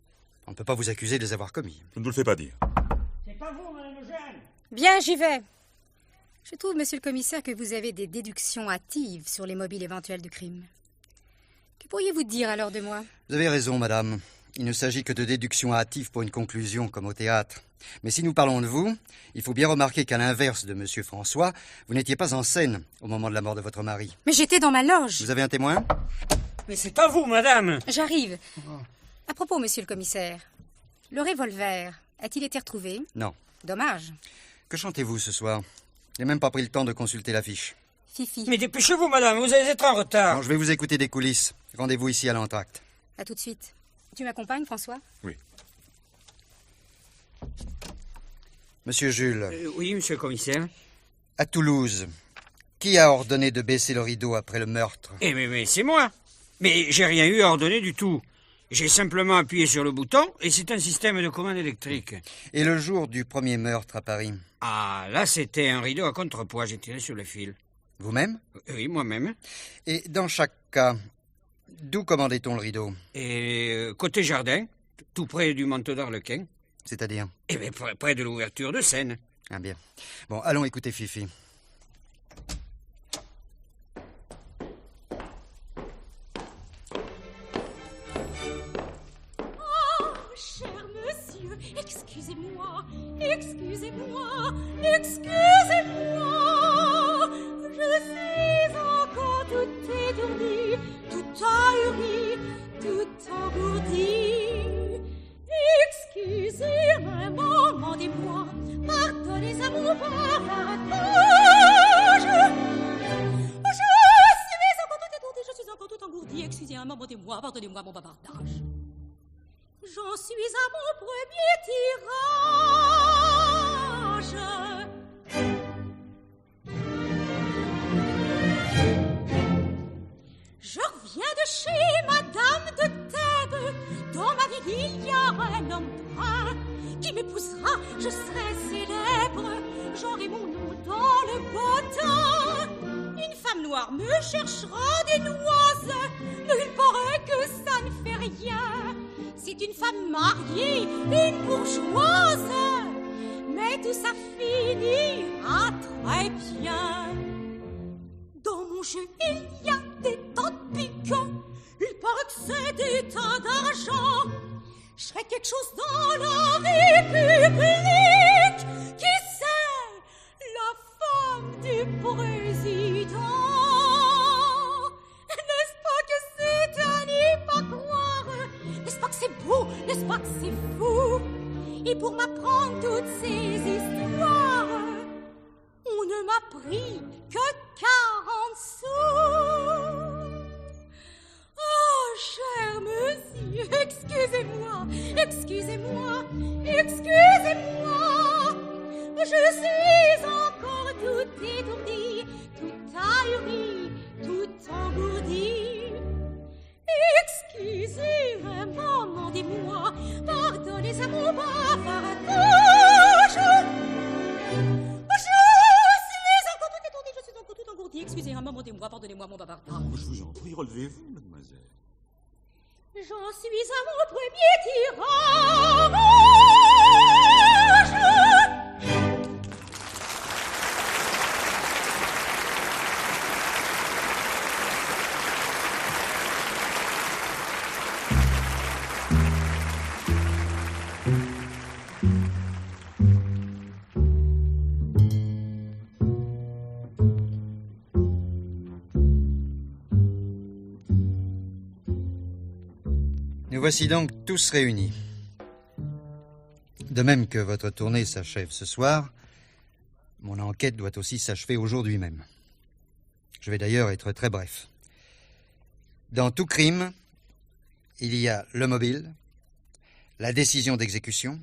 On ne peut pas vous accuser de les avoir commis. Je ne vous le fais pas dire. C'est pas vous, madame Eugène. Bien, j'y vais. Je trouve, monsieur le commissaire, que vous avez des déductions hâtives sur les mobiles éventuels du crime. Que pourriez-vous dire alors de moi? Vous avez raison, madame. Il ne s'agit que de déductions hâtives pour une conclusion, comme au théâtre. Mais si nous parlons de vous, il faut bien remarquer qu'à l'inverse de monsieur François, vous n'étiez pas en scène au moment de la mort de votre mari. Mais j'étais dans ma loge. Vous avez un témoin? Mais c'est pas vous, madame. J'arrive. À propos, monsieur le commissaire, le revolver, a-t-il été retrouvé? Non. Dommage. Que chantez-vous ce soir? Je n'ai même pas pris le temps de consulter l'affiche. Fifi. Mais dépêchez-vous, madame, vous allez être en retard. Non, je vais vous écouter des coulisses. Rendez-vous ici à l'entracte. À tout de suite. Tu m'accompagnes, François? Oui. Monsieur Jules, Oui, monsieur le commissaire. à Toulouse, qui a ordonné de baisser le rideau après le meurtre? Eh mais c'est moi. Mais j'ai rien eu à ordonner du tout. J'ai simplement appuyé sur le bouton et c'est un système de commande électrique. Et le jour du premier meurtre à Paris? Ah, là, c'était un rideau à contrepoids. J'ai tiré sur le fil. Vous-même? Oui, moi-même. Et dans chaque cas, d'où commandait-on le rideau? Et côté jardin, tout près du manteau d'Arlequin. C'est-à-dire? Eh bien, près de l'ouverture de scène. Ah bien. Bon, allons écouter Fifi. Oh, cher monsieur, excusez-moi, excusez-moi, excusez-moi. Je suis encore tout étourdi, tout ahuri, tout engourdi. Excusez un moment des mois, pardonnez à mon bavardage. Je suis encore tout engourdi, excusez un moment des mois, pardonnez-moi mon bavardage. J'en suis à mon premier tirage. Je reviens de chez Madame de Thèbes. Dans ma ville, il y a un homme brun qui m'épousera, je serai célèbre. J'aurai mon nom dans le beau temps. Une femme noire me cherchera des noises, mais il paraît que ça ne fait rien. C'est une femme mariée, une bourgeoise, mais tout ça finira très bien. Dans mon jeu, il y a des tas de piquants. Il paraît que c'est des tas d'argent. Je ferai quelque chose dans la République. Qui c'est? La femme du président. N'est-ce pas que c'est à n'y pas croire? N'est-ce pas que c'est beau? N'est-ce pas que c'est fou? Et pour m'apprendre toutes ces histoires, on ne m'a pris que 40 sous. Oh, cher monsieur, excusez-moi, excusez-moi, excusez-moi. Je suis encore tout étourdi, tout ahuri, tout engourdi. Excusez un moment des mois, pardonnez à mon bavardage. Je suis encore tout engourdi, excusez un moment des mois, pardonnez-moi mon bavardage. Je vous en prie, relevez-vous, mademoiselle. J'en suis à mon premier tirage. Nous voici donc tous réunis. De même que votre tournée s'achève ce soir, mon enquête doit aussi s'achever aujourd'hui même. Je vais d'ailleurs être très bref. Dans tout crime, il y a le mobile, la décision d'exécution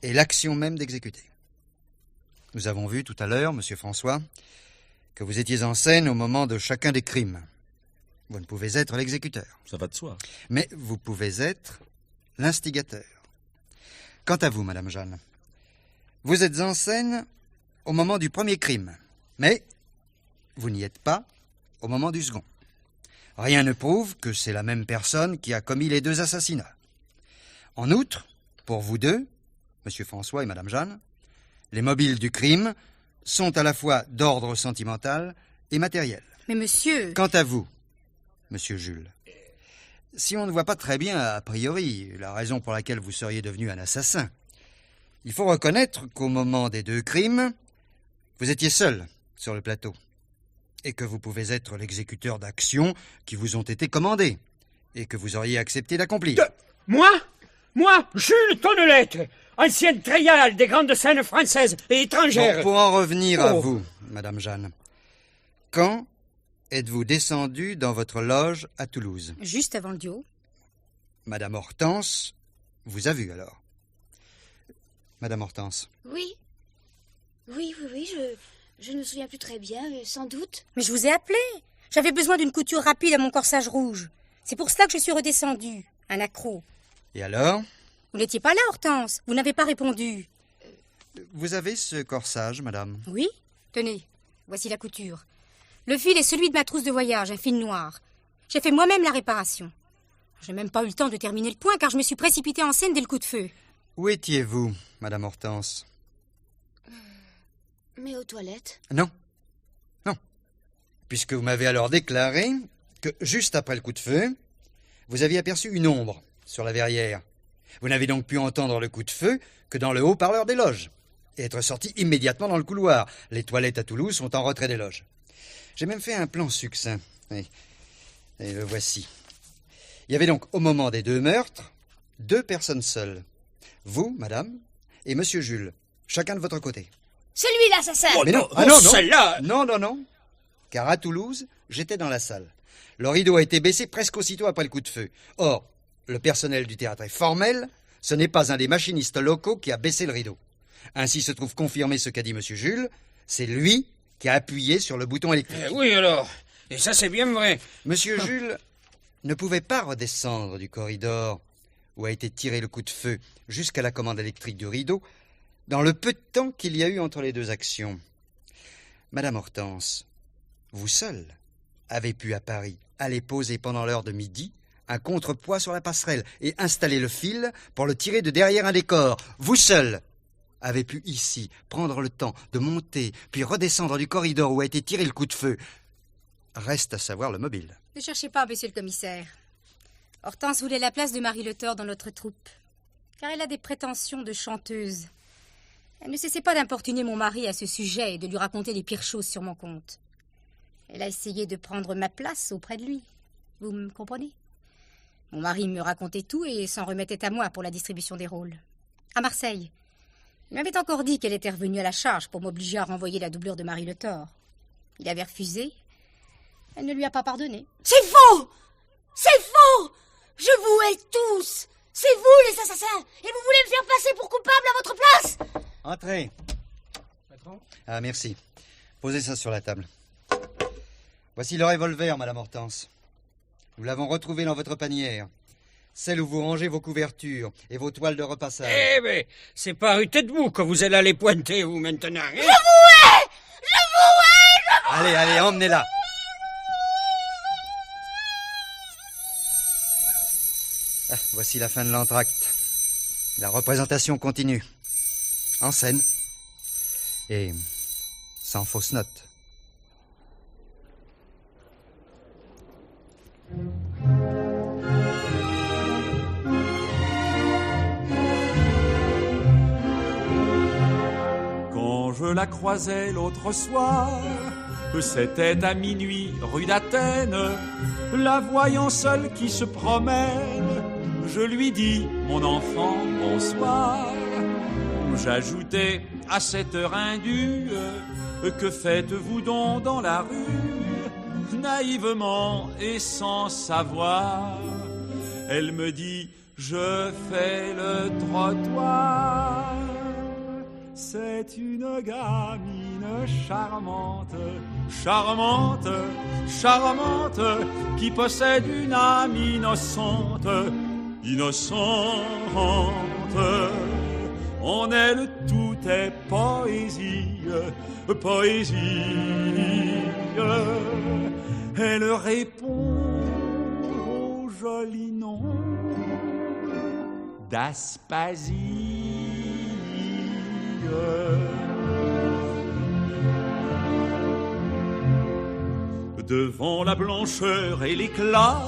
et l'action même d'exécuter. Nous avons vu tout à l'heure, monsieur François, que vous étiez en scène au moment de chacun des crimes. Vous ne pouvez être l'exécuteur. Ça va de soi. Mais vous pouvez être l'instigateur. Quant à vous, Madame Jeanne, vous êtes en scène au moment du premier crime, mais vous n'y êtes pas au moment du second. Rien ne prouve que c'est la même personne qui a commis les deux assassinats. En outre, pour vous deux, Monsieur François et Madame Jeanne, les mobiles du crime sont à la fois d'ordre sentimental et matériel. Mais monsieur... Quant à vous, Monsieur Jules, si on ne voit pas très bien a priori la raison pour laquelle vous seriez devenu un assassin, il faut reconnaître qu'au moment des deux crimes, vous étiez seul sur le plateau et que vous pouvez être l'exécuteur d'actions qui vous ont été commandées et que vous auriez accepté d'accomplir. Moi, Jules Tonnelette, ancienne Tréal des grandes scènes françaises et étrangères. Bon, pour en revenir à vous, Madame Jeanne, quand êtes-vous descendue dans votre loge à Toulouse? Juste avant le duo. Madame Hortense vous a vu alors? Madame Hortense. Oui, je ne me souviens plus très bien, sans doute. Mais je vous ai appelé. J'avais besoin d'une couture rapide à mon corsage rouge. C'est pour cela que je suis redescendue. Un accroc. Et alors? Vous n'étiez pas là, Hortense. Vous n'avez pas répondu. Vous avez ce corsage, madame? Oui. Tenez, voici la couture. Le fil est celui de ma trousse de voyage, un fil noir. J'ai fait moi-même la réparation. J'ai même pas eu le temps de terminer le point car je me suis précipitée en scène dès le coup de feu. Où étiez-vous, madame Hortense? Mais aux toilettes? Non. Puisque vous m'avez alors déclaré que, juste après le coup de feu, vous aviez aperçu une ombre sur la verrière. Vous n'avez donc pu entendre le coup de feu que dans le haut-parleur des loges et être sorti immédiatement dans le couloir. Les toilettes à Toulouse sont en retrait des loges. J'ai même fait un plan succinct. Oui. Et le voici. Il y avait donc, au moment des deux meurtres, 2 personnes seules. Vous, madame, et monsieur Jules, chacun de votre côté. C'est lui l'assassin! Mais non, celle-là! Non. Car à Toulouse, j'étais dans la salle. Le rideau a été baissé presque aussitôt après le coup de feu. Or, le personnel du théâtre est formel, ce n'est pas un des machinistes locaux qui a baissé le rideau. Ainsi se trouve confirmé ce qu'a dit monsieur Jules, c'est lui qui a appuyé sur le bouton électrique. Oui alors, et ça c'est bien vrai. Monsieur Jules ne pouvait pas redescendre du corridor où a été tiré le coup de feu jusqu'à la commande électrique du rideau, dans le peu de temps qu'il y a eu entre les deux actions. Madame Hortense, vous seule avez pu à Paris aller poser pendant l'heure de midi un contrepoids sur la passerelle et installer le fil pour le tirer de derrière un décor. Vous seule avez pu ici prendre le temps de monter puis redescendre du corridor où a été tiré le coup de feu. Reste à savoir le mobile. Ne cherchez pas, monsieur le commissaire. Hortense voulait la place de Marie Le Thor dans notre troupe, car elle a des prétentions de chanteuse. Elle ne cessait pas d'importuner mon mari à ce sujet et de lui raconter les pires choses sur mon compte. Elle a essayé de prendre ma place auprès de lui. Vous me comprenez? Mon mari me racontait tout et s'en remettait à moi pour la distribution des rôles. À Marseille, il m'avait encore dit qu'elle était revenue à la charge pour m'obliger à renvoyer la doublure de Marie Le Thor. Il avait refusé. Elle ne lui a pas pardonné. C'est faux! C'est faux! Je vous hais tous! C'est vous les assassins! Et vous voulez me faire passer pour coupable à votre place! Entrez. Patron? Ah, merci. Posez ça sur la table. Voici le revolver, madame Hortense. Nous l'avons retrouvé dans votre panière. Celle où vous rangez vos couvertures et vos toiles de repassage. Eh ben, c'est pas rue Tête-Bout que vous allez aller pointer, vous, maintenant. Hein? Je vous hais! Je vous hais! Allez, emmenez-la. Ah, voici la fin de l'entracte. La représentation continue. En scène. Et sans fausse note. Quand je la croisais l'autre soir, c'était à minuit rue d'Athènes, la voyant seule qui se promène, je lui dis, mon enfant, bonsoir. J'ajoutais à cette heure indue, que faites-vous donc dans la rue? Naïvement et sans savoir, elle me dit, je fais le trottoir. C'est une gamine charmante, charmante, charmante, qui possède une âme innocente, innocente. En elle tout est poésie, poésie. Elle répond au joli nom d'Aspasie. Devant la blancheur et l'éclat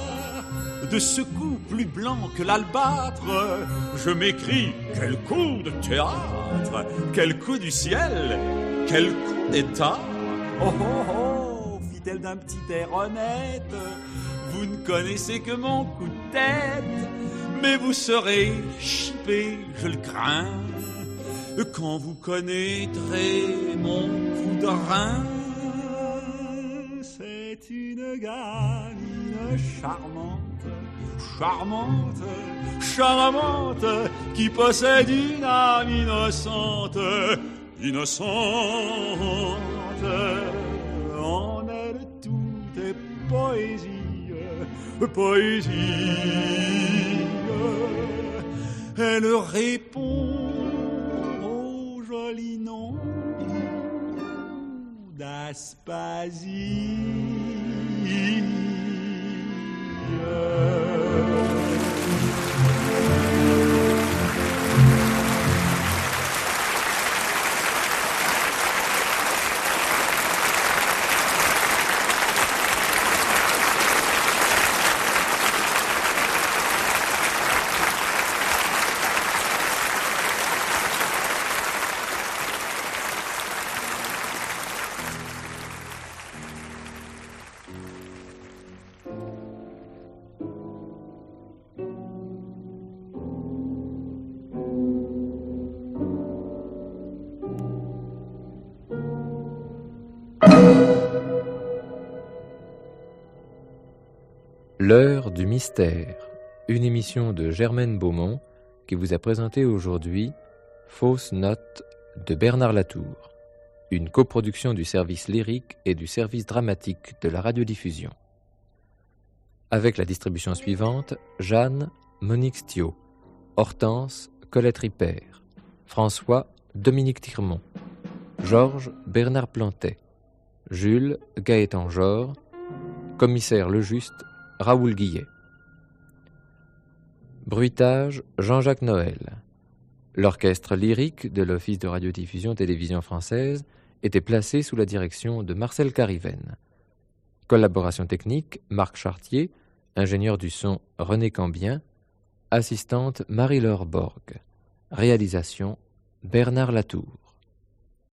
de ce cou plus blanc que l'albâtre, je m'écrie, quel coup de théâtre, quel coup du ciel, quel coup d'état. Oh oh oh, fit-elle d'un petit air honnête, vous ne connaissez que mon coup de tête, mais vous serez chippé, je le crains, quand vous connaîtrez mon coup de rein. C'est une gamine charmante, charmante, charmante, qui possède une âme innocente, innocente. En elle tout est poésie, poésie. Elle répond au joli nom d'Aspasie. L'heure du mystère, une émission de Germaine Beaumont qui vous a présenté aujourd'hui Fausse note de Bernard Latour, une coproduction du service lyrique et du service dramatique de la radiodiffusion. Avec la distribution suivante, Jeanne, Monique Stiot, Hortense, Colette Ripert, François, Dominique Tirmont, Georges, Bernard Plantet, Jules, Gaëtan Jor, Commissaire Lejuste, Raoul Guillet. Bruitage, Jean-Jacques Noël. L'orchestre lyrique de l'Office de radiodiffusion télévision française était placé sous la direction de Marcel Cariven. Collaboration technique, Marc Chartier, ingénieur du son René Cambien, assistante Marie-Laure Borg. Réalisation, Bernard Latour.